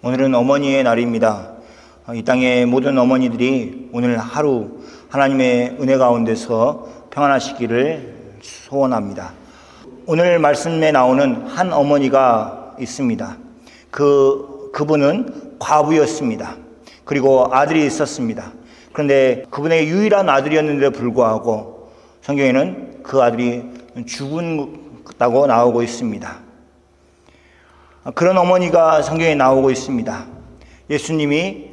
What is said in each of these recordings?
오늘은 어머니의 날입니다. 이 땅의 모든 어머니들이 오늘 하루 하나님의 은혜 가운데서 평안하시기를 소원합니다. 오늘 말씀에 나오는 한 어머니가 있습니다. 그분은 과부였습니다. 그리고 아들이 있었습니다. 그런데 그분의 유일한 아들이었는데도 불구하고 성경에는 그 아들이 죽었다고 나오고 있습니다. 그런 어머니가 성경에 나오고 있습니다. 예수님이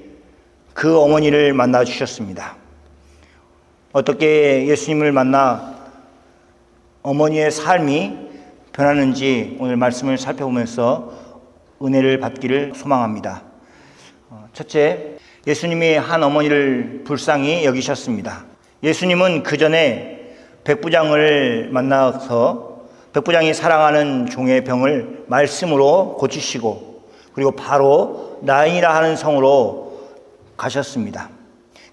그 어머니를 만나 주셨습니다. 어떻게 예수님을 만나 어머니의 삶이 변하는지 오늘 말씀을 살펴보면서 은혜를 받기를 소망합니다. 첫째, 예수님이 한 어머니를 불쌍히 여기셨습니다. 예수님은 그 전에 백부장을 만나서 백부장이 사랑하는 종의 병을 말씀으로 고치시고 그리고 바로 나인이라 하는 성으로 가셨습니다.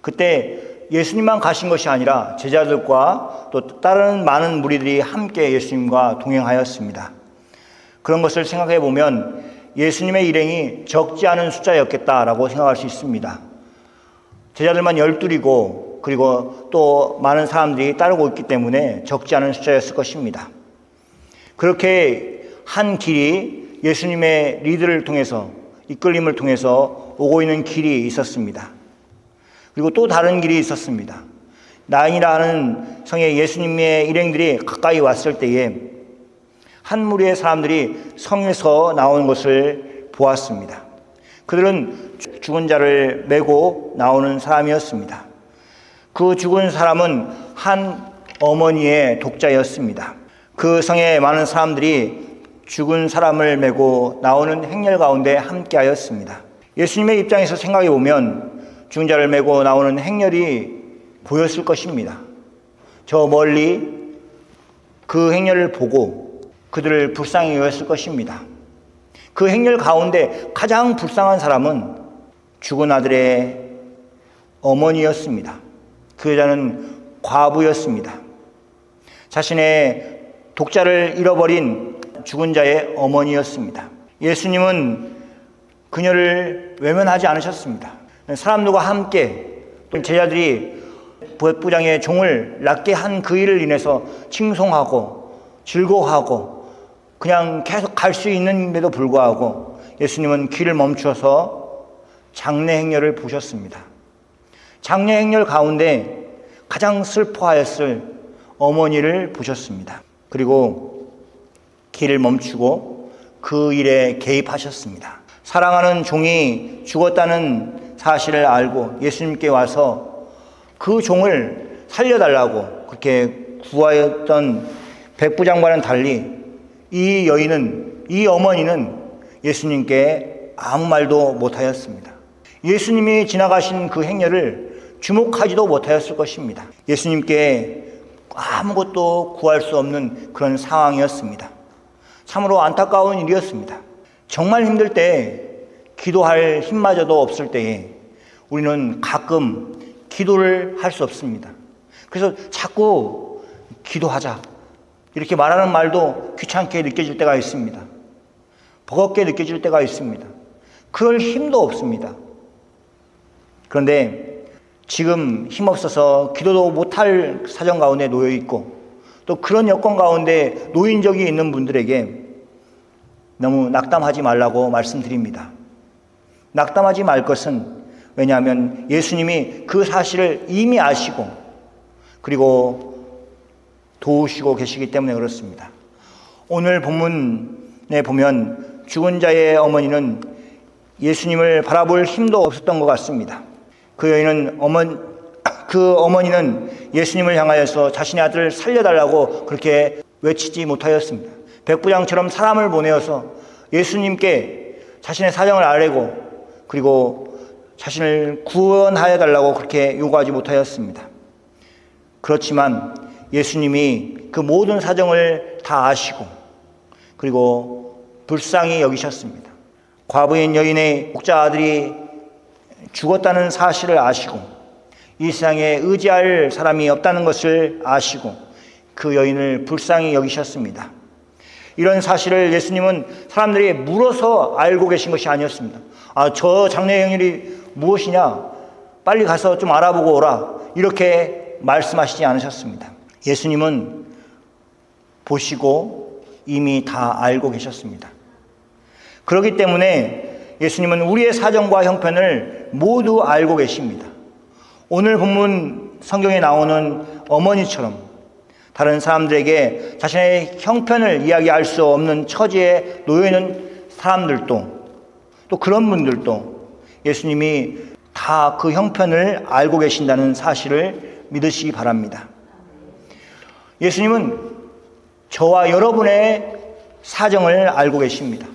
그때 예수님만 가신 것이 아니라 제자들과 또 다른 많은 무리들이 함께 예수님과 동행하였습니다. 그런 것을 생각해 보면 예수님의 일행이 적지 않은 숫자였겠다라고 생각할 수 있습니다. 제자들만 12이고 그리고 또 많은 사람들이 따르고 있기 때문에 적지 않은 숫자였을 것입니다. 그렇게 한 길이 예수님의 리드를 통해서 이끌림을 통해서 오고 있는 길이 있었습니다. 그리고 또 다른 길이 있었습니다. 나인이라 하는 성에 예수님의 일행들이 가까이 왔을 때에 한 무리의 사람들이 성에서 나오는 것을 보았습니다. 그들은 죽은 자를 메고 나오는 사람이었습니다. 그 죽은 사람은 한 어머니의 독자였습니다. 그 성에 많은 사람들이 죽은 사람을 메고 나오는 행렬 가운데 함께하였습니다. 예수님의 입장에서 생각해 보면 죽은 자를 메고 나오는 행렬이 보였을 것입니다. 저 멀리 그 행렬을 보고 그들을 불쌍히 여겼을 것입니다. 그 행렬 가운데 가장 불쌍한 사람은 죽은 아들의 어머니였습니다. 그 여자는 과부였습니다. 자신의 독자를 잃어버린 죽은 자의 어머니였습니다. 예수님은 그녀를 외면하지 않으셨습니다. 사람들과 함께 또 제자들이 백부장의 종을 낫게 한 그 일을 인해서 칭송하고 즐거워하고 그냥 계속 갈 수 있는데도 불구하고 예수님은 길을 멈춰서 장례 행렬을 보셨습니다. 장례 행렬 가운데 가장 슬퍼하였을 어머니를 보셨습니다. 그리고 길을 멈추고 그 일에 개입하셨습니다. 사랑하는 종이 죽었다는 사실을 알고 예수님께 와서 그 종을 살려달라고 그렇게 구하였던 백부장과는 달리 이 어머니는 예수님께 아무 말도 못하였습니다. 예수님이 지나가신 그 행렬을 주목하지도 못하였을 것입니다. 예수님께 아무것도 구할 수 없는 그런 상황이었습니다. 참으로 안타까운 일이었습니다. 정말 힘들 때 기도할 힘마저도 없을 때에 우리는 가끔 기도를 할 수 없습니다. 그래서 자꾸 기도하자 이렇게 말하는 말도 귀찮게 느껴질 때가 있습니다. 버겁게 느껴질 때가 있습니다. 그럴 힘도 없습니다. 그런데 지금 힘없어서 기도도 못할 사정 가운데 놓여 있고 또 그런 여건 가운데 놓인 적이 있는 분들에게 너무 낙담하지 말라고 말씀드립니다. 낙담하지 말 것은 왜냐하면 예수님이 그 사실을 이미 아시고 그리고 도우시고 계시기 때문에 그렇습니다. 오늘 본문에 보면 죽은 자의 어머니는 예수님을 바라볼 힘도 없었던 것 같습니다. 그 어머니는 예수님을 향하여서 자신의 아들을 살려달라고 그렇게 외치지 못하였습니다. 백부장처럼 사람을 보내어서 예수님께 자신의 사정을 아뢰고 그리고 자신을 구원하여 달라고 그렇게 요구하지 못하였습니다. 그렇지만 예수님이 그 모든 사정을 다 아시고 그리고 불쌍히 여기셨습니다. 과부인 여인의 독자 아들이 죽었다는 사실을 아시고 이 세상에 의지할 사람이 없다는 것을 아시고 그 여인을 불쌍히 여기셨습니다. 이런 사실을 예수님은 사람들이 물어서 알고 계신 것이 아니었습니다. 저 장래 행렬이 무엇이냐? 빨리 가서 좀 알아보고 오라. 이렇게 말씀하시지 않으셨습니다. 예수님은 보시고 이미 다 알고 계셨습니다. 그렇기 때문에 예수님은 우리의 사정과 형편을 모두 알고 계십니다. 오늘 본문 성경에 나오는 어머니처럼 다른 사람들에게 자신의 형편을 이야기할 수 없는 처지에 놓여 있는 사람들도, 또 그런 분들도 예수님이 다 그 형편을 알고 계신다는 사실을 믿으시기 바랍니다. 예수님은 저와 여러분의 사정을 알고 계십니다.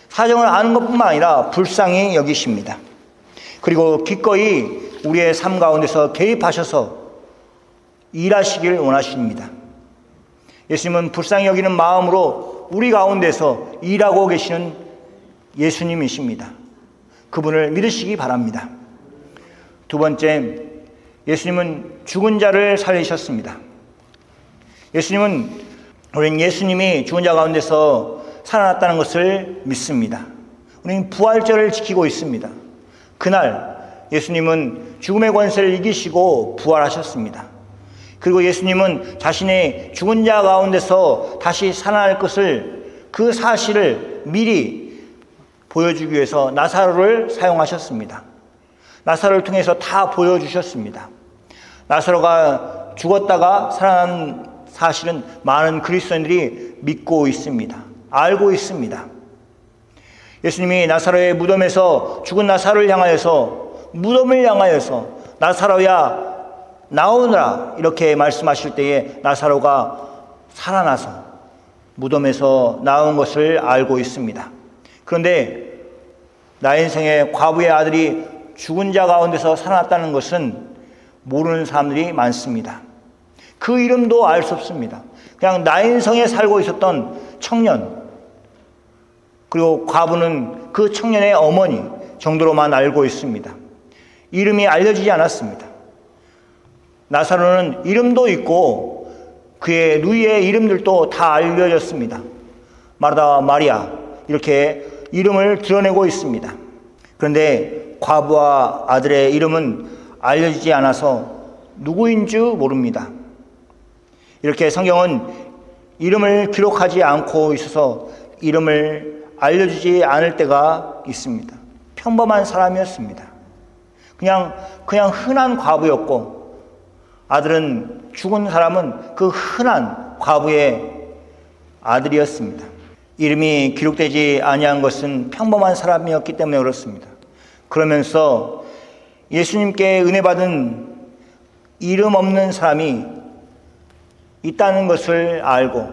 사정을 아는 것뿐만 아니라 불쌍히 여기십니다. 그리고 기꺼이 우리의 삶 가운데서 개입하셔서 일하시길 원하십니다. 예수님은 불쌍히 여기는 마음으로 우리 가운데서 일하고 계시는 예수님이십니다. 그분을 믿으시기 바랍니다. 두 번째, 예수님은 죽은 자를 살리셨습니다. 우리는 예수님이 죽은 자 가운데서 살아났다는 것을 믿습니다. 우리는 부활절을 지키고 있습니다. 그날 예수님은 죽음의 권세를 이기시고 부활하셨습니다. 그리고 예수님은 자신의 죽은 자 가운데서 다시 살아날 것을, 그 사실을 미리 보여주기 위해서 나사로를 사용하셨습니다. 나사로를 통해서 다 보여주셨습니다. 나사로가 죽었다가 살아난 사실은 많은 그리스도인들이 믿고 있습니다. 알고 있습니다. 예수님이 나사로의 무덤에서 죽은 나사로를 향하여서, 무덤을 향하여서 나사로야 나오너라 이렇게 말씀하실 때에 나사로가 살아나서 무덤에서 나온 것을 알고 있습니다. 그런데 나의 인생에 과부의 아들이 죽은 자 가운데서 살아났다는 것은 모르는 사람들이 많습니다. 그 이름도 알 수 없습니다. 그냥 나인성에 살고 있었던 청년, 그리고 과부는 그 청년의 어머니 정도로만 알고 있습니다. 이름이 알려지지 않았습니다. 나사로는 이름도 있고 그의 누이의 이름들도 다 알려졌습니다. 마르다와 마리아 이렇게 이름을 드러내고 있습니다. 그런데 과부와 아들의 이름은 알려지지 않아서 누구인 줄 모릅니다. 이렇게 성경은 이름을 기록하지 않고 있어서 이름을 알려주지 않을 때가 있습니다. 평범한 사람이었습니다. 그냥 흔한 과부였고, 아들은, 죽은 사람은 그 흔한 과부의 아들이었습니다. 이름이 기록되지 아니한 것은 평범한 사람이었기 때문에 그렇습니다. 그러면서 예수님께 은혜 받은 이름 없는 사람이 있다는 것을 알고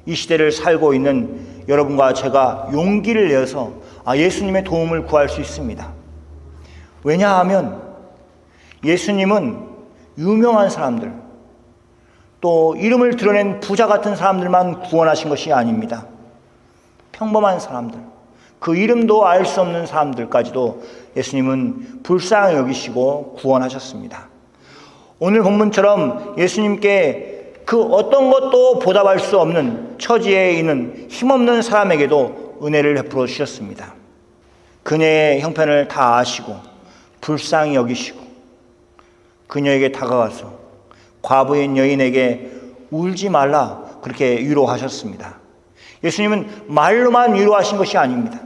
이 시대를 살고 있는 여러분과 제가 용기를 내서 예수님의 도움을 구할 수 있습니다. 왜냐하면 예수님은 유명한 사람들, 또 이름을 드러낸 부자 같은 사람들만 구원하신 것이 아닙니다. 평범한 사람들, 그 이름도 알 수 없는 사람들까지도 예수님은 불쌍히 여기시고 구원하셨습니다. 오늘 본문처럼 예수님께 그 어떤 것도 보답할 수 없는 처지에 있는 힘없는 사람에게도 은혜를 베풀어 주셨습니다. 그녀의 형편을 다 아시고 불쌍히 여기시고 그녀에게 다가가서 과부인 여인에게 울지 말라 그렇게 위로하셨습니다. 예수님은 말로만 위로하신 것이 아닙니다.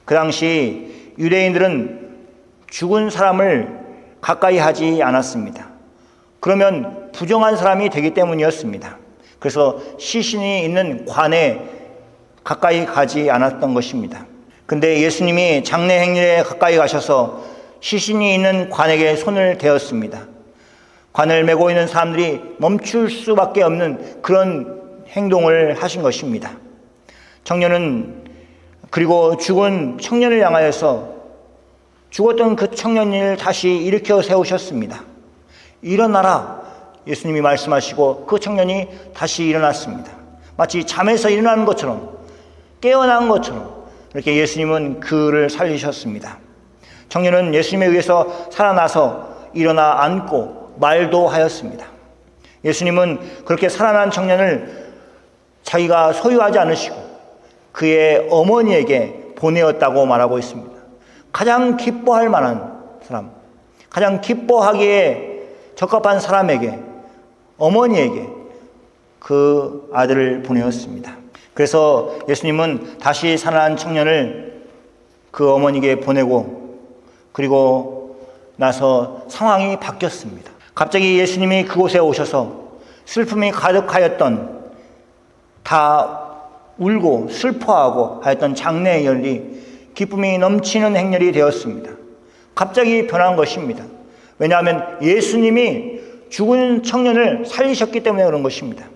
그 당시 유대인들은 죽은 사람을 가까이 하지 않았습니다. 그러면 부정한 사람이 되기 때문이었습니다. 그래서 시신이 있는 관에 가까이 가지 않았던 것입니다. 근데 예수님이 장례 행렬에 가까이 가셔서 시신이 있는 관에게 손을 대었습니다. 관을 메고 있는 사람들이 멈출 수밖에 없는 그런 행동을 하신 것입니다. 청년은, 그리고 죽은 청년을 향하여서 죽었던 그 청년을 다시 일으켜 세우셨습니다. 일어나라 예수님이 말씀하시고 그 청년이 다시 일어났습니다. 마치 잠에서 일어나는 것처럼, 깨어난 것처럼 이렇게 예수님은 그를 살리셨습니다. 청년은 예수님에 의해서 살아나서 일어나 앉고 말도 하였습니다. 예수님은 그렇게 살아난 청년을 자기가 소유하지 않으시고 그의 어머니에게 보내었다고 말하고 있습니다. 가장 기뻐할 만한 사람, 가장 기뻐하기에 적합한 사람에게, 어머니에게 그 아들을 보내었습니다. 그래서 예수님은 다시 살아난 청년을 그 어머니에게 보내고 그리고 나서 상황이 바뀌었습니다. 갑자기 예수님이 그곳에 오셔서 슬픔이 가득하였던, 다 울고 슬퍼하고 하였던 장례의 열이 기쁨이 넘치는 행렬이 되었습니다. 갑자기 변한 것입니다. 왜냐하면 예수님이 죽은 청년을 살리셨기 때문에 그런 것입니다.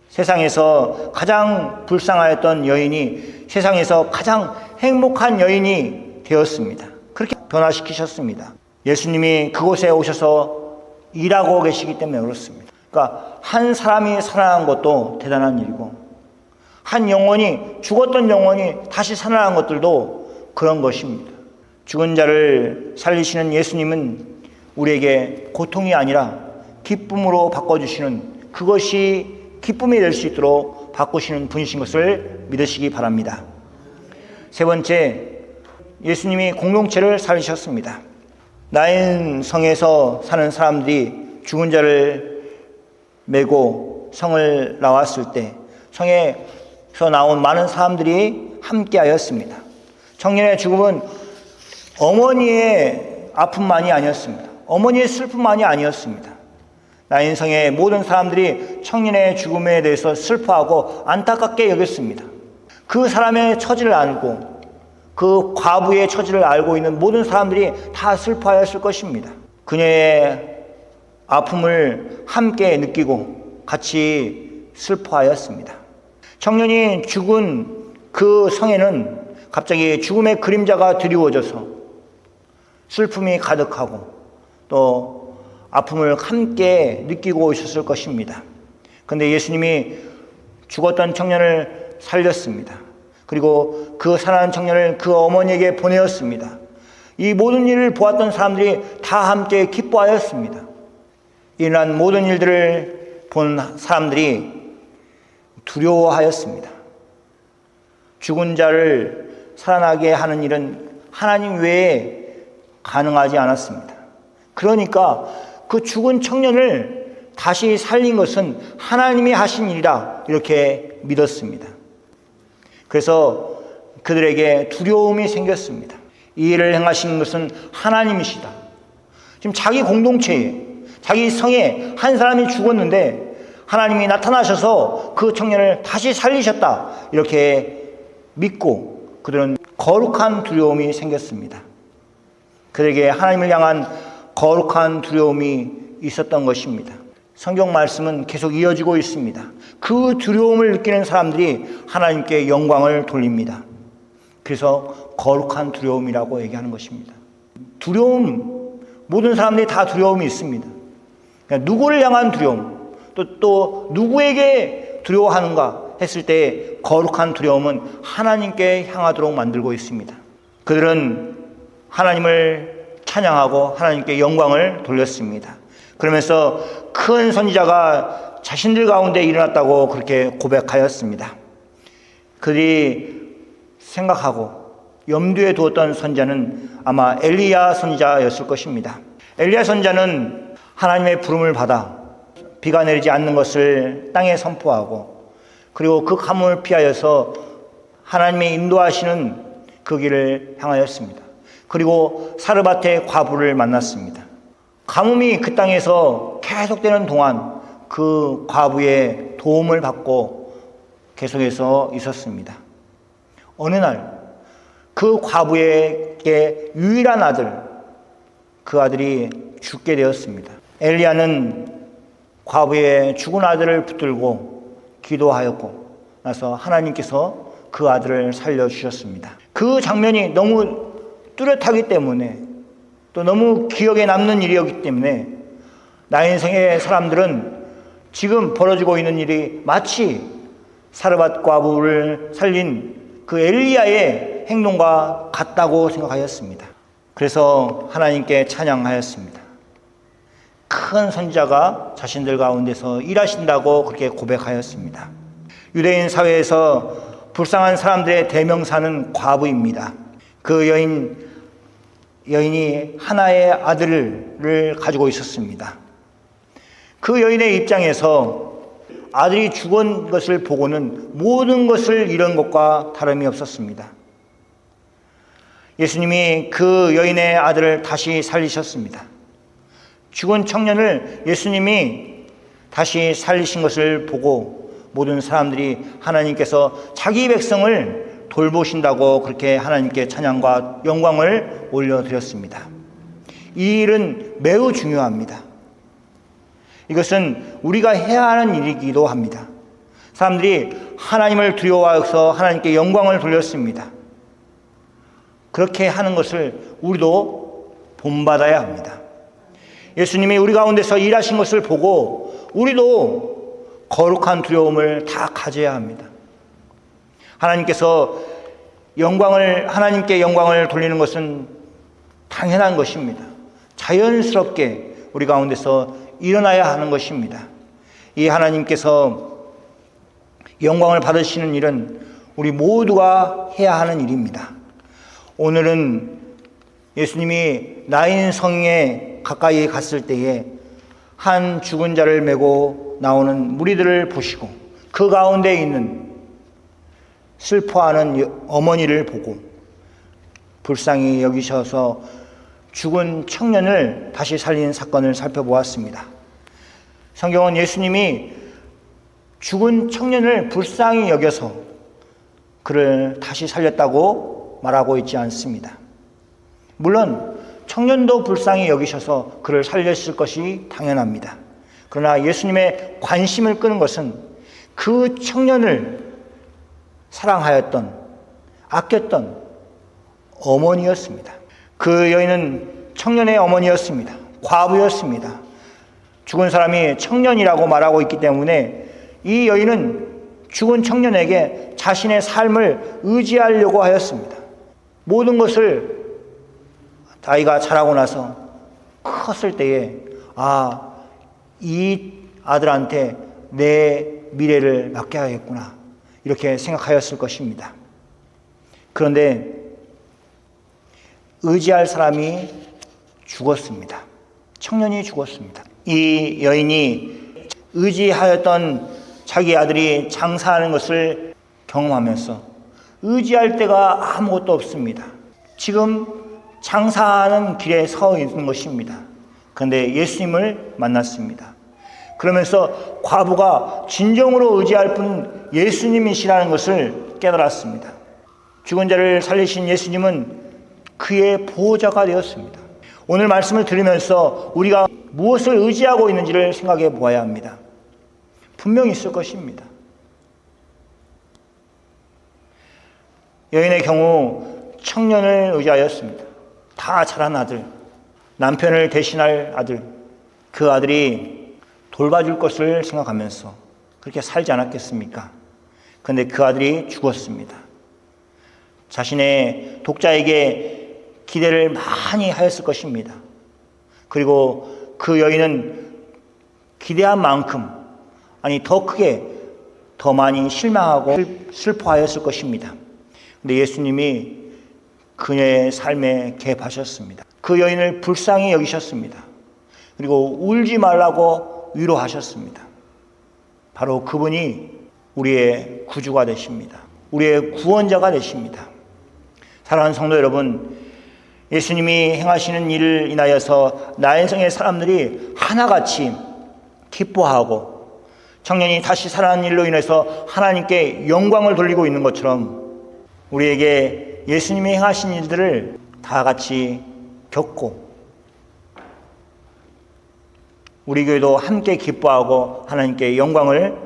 세상에서 가장 불쌍하였던 여인이 세상에서 가장 행복한 여인이 되었습니다. 그렇게 변화시키셨습니다. 예수님이 그곳에 오셔서 일하고 계시기 때문에 그렇습니다. 그러니까 한 사람이 살아난 것도 대단한 일이고, 한 영혼이, 죽었던 영혼이 다시 살아난 것들도 그런 것입니다. 죽은 자를 살리시는 예수님은 우리에게 고통이 아니라 기쁨으로 바꿔주시는, 그것이 기쁨이 될 수 있도록 바꾸시는 분이신 것을 믿으시기 바랍니다. 세 번째, 예수님이 공동체를 살리셨습니다. 나인 성에서 사는 사람들이 죽은 자를 메고 성을 나왔을 때 성에서 나온 많은 사람들이 함께하였습니다. 청년의 죽음은 어머니의 아픔만이 아니었습니다. 어머니의 슬픔만이 아니었습니다. 나인성의 모든 사람들이 청년의 죽음에 대해서 슬퍼하고 안타깝게 여겼습니다. 그 사람의 처지를 알고, 그 과부의 처지를 알고 있는 모든 사람들이 다 슬퍼하였을 것입니다. 그녀의 아픔을 함께 느끼고 같이 슬퍼하였습니다. 청년이 죽은 그 성에는 갑자기 죽음의 그림자가 드리워져서 슬픔이 가득하고 또 아픔을 함께 느끼고 있었을 것입니다. 그런데 예수님이 죽었던 청년을 살렸습니다. 그리고 그 살아난 청년을 그 어머니에게 보내었습니다. 이 모든 일을 보았던 사람들이 다 함께 기뻐하였습니다. 이러한 모든 일들을 본 사람들이 두려워하였습니다. 죽은 자를 살아나게 하는 일은 하나님 외에 가능하지 않았습니다. 그러니까 그 죽은 청년을 다시 살린 것은 하나님이 하신 일이라 이렇게 믿었습니다. 그래서 그들에게 두려움이 생겼습니다. 이 일을 행하신 것은 하나님이시다. 지금 자기 공동체에, 자기 성에 한 사람이 죽었는데 하나님이 나타나셔서 그 청년을 다시 살리셨다, 이렇게 믿고 그들은 거룩한 두려움이 생겼습니다. 그들에게 하나님을 향한 거룩한 두려움이 있었던 것입니다. 성경 말씀은 계속 이어지고 있습니다. 그 두려움을 느끼는 사람들이 하나님께 영광을 돌립니다. 그래서 거룩한 두려움이라고 얘기하는 것입니다. 두려움, 모든 사람들이 다 두려움이 있습니다. 그러니까 누구를 향한 두려움, 또 누구에게 두려워하는가 했을 때 거룩한 두려움은 하나님께 향하도록 만들고 있습니다. 그들은 하나님을 찬양하고 하나님께 영광을 돌렸습니다. 그러면서 큰 선지자가 자신들 가운데 일어났다고 그렇게 고백하였습니다. 그들이 생각하고 염두에 두었던 선지자는 아마 엘리야 선지자였을 것입니다. 엘리야 선지자는 하나님의 부름을 받아 비가 내리지 않는 것을 땅에 선포하고, 그리고 그 가뭄을 피하여서 하나님이 인도하시는 그 길을 향하였습니다. 그리고 사르밧의 과부를 만났습니다. 가뭄이 그 땅에서 계속되는 동안 그 과부의 도움을 받고 계속해서 있었습니다. 어느 날 그 과부에게 유일한 아들, 그 아들이 죽게 되었습니다. 엘리야는 과부의 죽은 아들을 붙들고 기도하였고 나서 하나님께서 그 아들을 살려주셨습니다. 그 장면이 너무 뚜렷하기 때문에, 또 너무 기억에 남는 일이었기 때문에 나인성의 사람들은 지금 벌어지고 있는 일이 마치 사르밧 과부를 살린 그 엘리야의 행동과 같다고 생각하였습니다. 그래서 하나님께 찬양하였습니다. 큰 선지자가 자신들 가운데서 일하신다고 그렇게 고백하였습니다. 유대인 사회에서 불쌍한 사람들의 대명사는 과부입니다. 그 여인이 하나의 아들을 가지고 있었습니다. 그 여인의 입장에서 아들이 죽은 것을 보고는 모든 것을 잃은 것과 다름이 없었습니다. 예수님이 그 여인의 아들을 다시 살리셨습니다. 죽은 청년을 예수님이 다시 살리신 것을 보고 모든 사람들이 하나님께서 자기 백성을 돌보신다고 그렇게 하나님께 찬양과 영광을 올려드렸습니다. 이 일은 매우 중요합니다. 이것은 우리가 해야 하는 일이기도 합니다. 사람들이 하나님을 두려워해서 하나님께 영광을 돌렸습니다. 그렇게 하는 것을 우리도 본받아야 합니다. 예수님이 우리 가운데서 일하신 것을 보고 우리도 거룩한 두려움을 다 가져야 합니다. 하나님께 영광을 돌리는 것은 당연한 것입니다. 자연스럽게 우리 가운데서 일어나야 하는 것입니다. 이 하나님께서 영광을 받으시는 일은 우리 모두가 해야 하는 일입니다. 오늘은 예수님이 나인 성에 가까이 갔을 때에 한 죽은 자를 메고 나오는 무리들을 보시고 그 가운데 있는 슬퍼하는 어머니를 보고 불쌍히 여기셔서 죽은 청년을 다시 살린 사건을 살펴보았습니다. 성경은 예수님이 죽은 청년을 불쌍히 여겨서 그를 다시 살렸다고 말하고 있지 않습니다. 물론 청년도 불쌍히 여기셔서 그를 살렸을 것이 당연합니다. 그러나 예수님의 관심을 끄는 것은 그 청년을 사랑하였던, 아꼈던 어머니였습니다. 그 여인은 청년의 어머니였습니다. 과부였습니다. 죽은 사람이 청년이라고 말하고 있기 때문에 이 여인은 죽은 청년에게 자신의 삶을 의지하려고 하였습니다. 모든 것을 아이가 자라고 나서 컸을 때에 이 아들한테 내 미래를 맡겨야겠구나 이렇게 생각하였을 것입니다. 그런데 의지할 사람이 죽었습니다. 청년이 죽었습니다. 이 여인이 의지하였던 자기 아들이 장사하는 것을 경험하면서 의지할 데가 아무것도 없습니다. 지금 장사하는 길에 서 있는 것입니다. 그런데 예수님을 만났습니다. 그러면서 과부가 진정으로 의지할 분 예수님이시라는 것을 깨달았습니다. 죽은 자를 살리신 예수님은 그의 보호자가 되었습니다. 오늘 말씀을 들으면서 우리가 무엇을 의지하고 있는지를 생각해 보아야 합니다. 분명히 있을 것입니다. 여인의 경우 청년을 의지하였습니다. 다 자란 아들, 남편을 대신할 아들, 그 아들이 돌봐줄 것을 생각하면서 그렇게 살지 않았겠습니까? 그런데 그 아들이 죽었습니다. 자신의 독자에게 기대를 많이 하였을 것입니다. 그리고 그 여인은 기대한 만큼, 더 크게, 더 많이 실망하고 슬퍼하였을 것입니다. 그런데 예수님이 그녀의 삶에 개입하셨습니다. 그 여인을 불쌍히 여기셨습니다. 그리고 울지 말라고 위로하셨습니다. 바로 그분이 우리의 구주가 되십니다. 우리의 구원자가 되십니다. 사랑하는 성도 여러분, 예수님이 행하시는 일을 인하여서 나인성의 사람들이 하나같이 기뻐하고 청년이 다시 살아난 일로 인해서 하나님께 영광을 돌리고 있는 것처럼 우리에게 예수님이 행하신 일들을 다 같이 겪고 우리 교회도 함께 기뻐하고 하나님께 영광을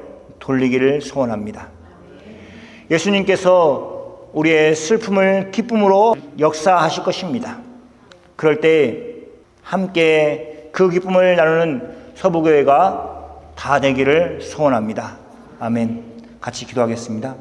돌리기를 소원합니다. 예수님께서 우리의 슬픔을 기쁨으로 역사하실 것입니다. 그럴 때 함께 그 기쁨을 나누는 서부교회가 다 되기를 소원합니다. 아멘. 같이 기도하겠습니다.